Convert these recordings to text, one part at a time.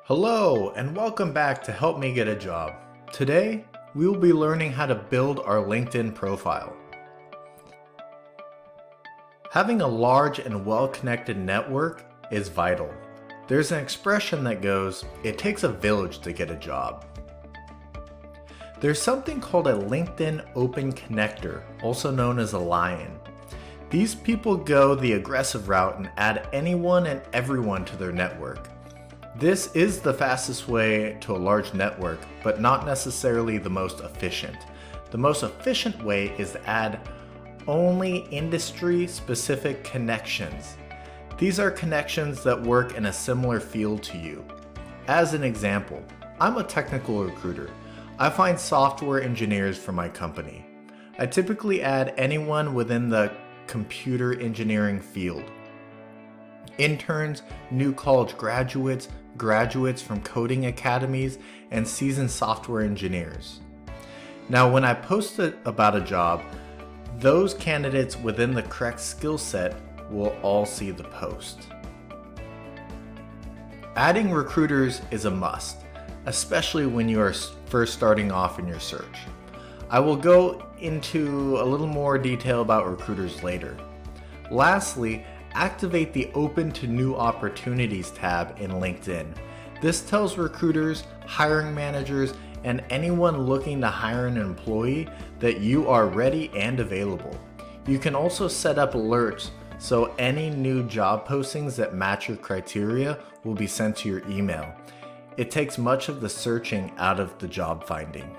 Hello and welcome back to Help Me Get a Job. Today, we will be learning how to build our LinkedIn profile. Having a large and well-connected network is vital. There's an expression that goes, "It takes a village to get a job." There's something called a LinkedIn Open Connector, also known as a lion. These people go the aggressive route and add anyone and everyone to their network. This is the fastest way to a large network, but not necessarily the most efficient. The most efficient way is to add only industry-specific connections. These are connections that work in a similar field to you. As an example, I'm a technical recruiter. I find software engineers for my company. I typically add anyone within the computer engineering field. Interns, new college graduates, graduates from coding academies, and seasoned software engineers. Now, when I post about a job, those candidates within the correct skill set will all see the post. Adding recruiters is a must, especially when you are first starting off in your search. I will go into a little more detail about recruiters later. Lastly, activate the Open to New Opportunities tab in LinkedIn. This tells recruiters, hiring managers, and anyone looking to hire an employee that you are ready and available. You can also set up alerts so any new job postings that match your criteria will be sent to your email. It takes much of the searching out of the job finding.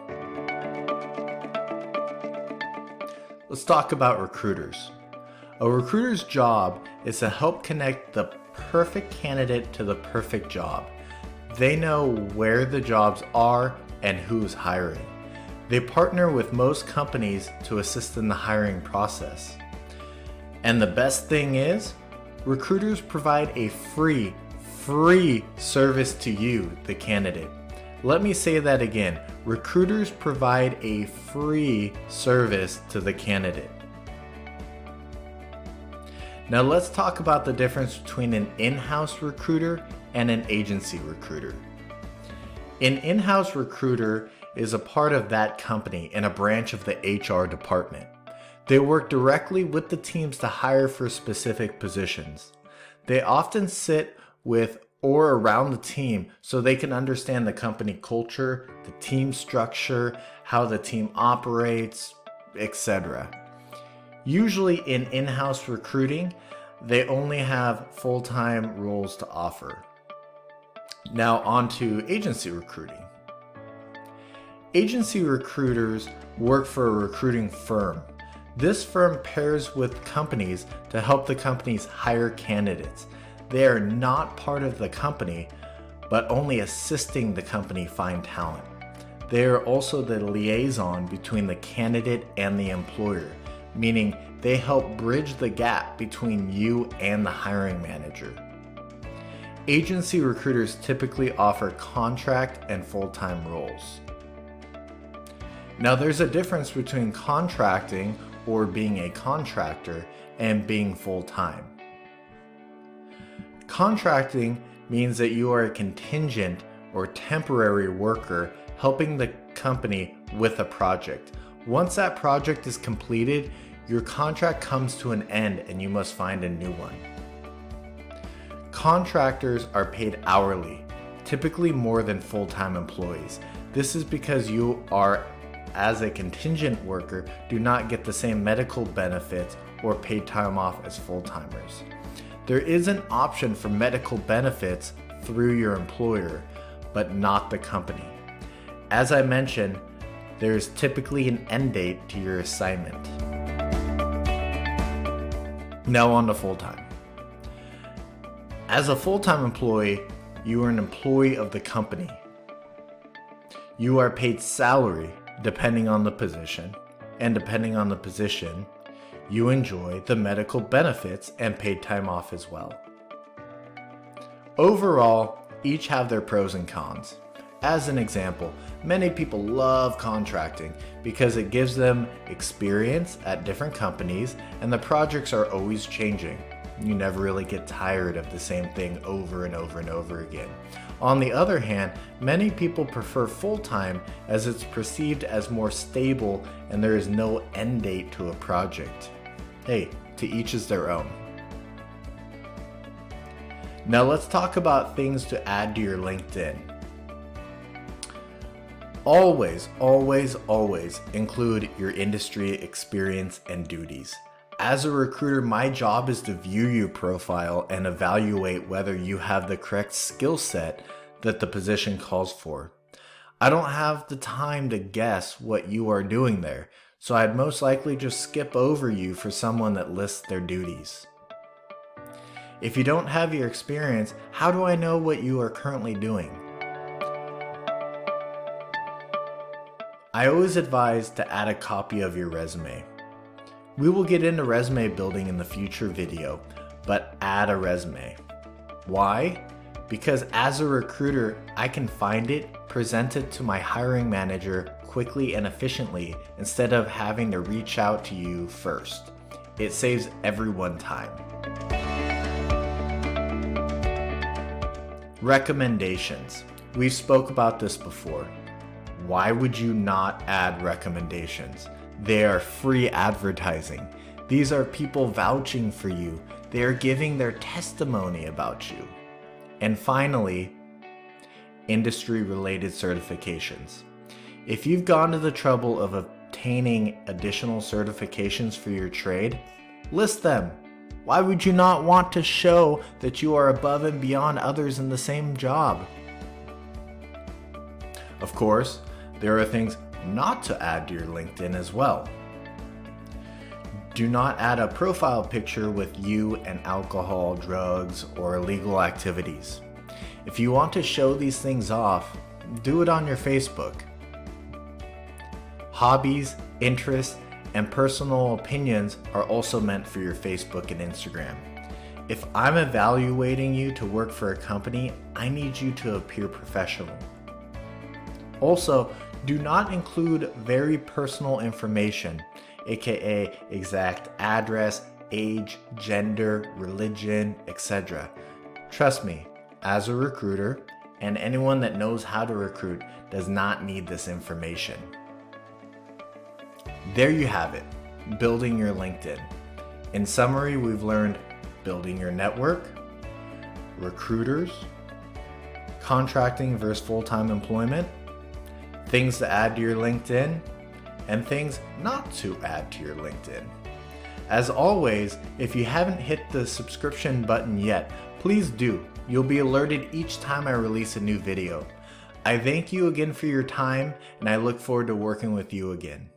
Let's talk about recruiters. A recruiter's job is to help connect the perfect candidate to the perfect job. They know where the jobs are and who's hiring. They partner with most companies to assist in the hiring process. And the best thing is, recruiters provide a free service to you, the candidate. Let me say that again. Recruiters provide a free service to the candidate. Now let's talk about the difference between an in-house recruiter and an agency recruiter. An in-house recruiter is a part of that company and a branch of the HR department. They work directly with the teams to hire for specific positions. They often sit with or around the team so they can understand the company culture, the team structure, how the team operates, etc. Usually in in-house recruiting, they only have full-time roles to offer. Now on to agency recruiting. Agency recruiters work for a recruiting firm. This firm pairs with companies to help the companies hire candidates. They are not part of the company, but only assisting the company find talent. They are also the liaison between the candidate and the employer, meaning they help bridge the gap between you and the hiring manager. Agency recruiters typically offer contract and full-time roles. Now there's a difference between contracting or being a contractor and being full-time. Contracting means that you are a contingent or temporary worker helping the company with a project. Once that project is completed, your contract comes to an end and you must find a new one. Contractors are paid hourly, typically more than full-time employees. This is because you are, as a contingent worker, do not get the same medical benefits or paid time off as full-timers. There is an option for medical benefits through your employer, but not the company. As I mentioned, there is typically an end date to your assignment. Now on to full-time. As a full-time employee, you are an employee of the company. You are paid salary depending on the position, and depending on the position, you enjoy the medical benefits and paid time off as well. Overall, each have their pros and cons. As an example, many people love contracting because it gives them experience at different companies and the projects are always changing. You never really get tired of the same thing over and over and over again. On the other hand, many people prefer full-time as it's perceived as more stable and there is no end date to a project. Hey, to each is their own. Now let's talk about things to add to your LinkedIn. Always, always, always include your industry experience and duties. As a recruiter, my job is to view your profile and evaluate whether you have the correct skill set that the position calls for. I don't have the time to guess what you are doing there, so I'd most likely just skip over you for someone that lists their duties. If you don't have your experience, how do I know what you are currently doing? I always advise to add a copy of your resume. We will get into resume building in the future video, but add a resume. Why? Because as a recruiter, I can find it, present it to my hiring manager quickly and efficiently instead of having to reach out to you first. It saves everyone time. Recommendations. We've spoke about this before. Why would you not add recommendations? They are free advertising. These are people vouching for you. They are giving their testimony about you. And finally, industry-related certifications. If you've gone to the trouble of obtaining additional certifications for your trade, list them. Why would you not want to show that you are above and beyond others in the same job? Of course, there are things not to add to your LinkedIn as well. Do not add a profile picture with you and alcohol, drugs, or illegal activities. If you want to show these things off, do it on your Facebook. Hobbies, interests, and personal opinions are also meant for your Facebook and Instagram. If I'm evaluating you to work for a company, I need you to appear professional. Also, do not include very personal information, aka exact address, age, gender, religion, etc. Trust me, as a recruiter, and anyone that knows how to recruit does not need this information. There you have it, building your LinkedIn. In summary, we've learned building your network, recruiters, contracting versus full-time employment, things to add to your LinkedIn, and things not to add to your LinkedIn. As always, if you haven't hit the subscription button yet, please do. You'll be alerted each time I release a new video. I thank you again for your time, and I look forward to working with you again.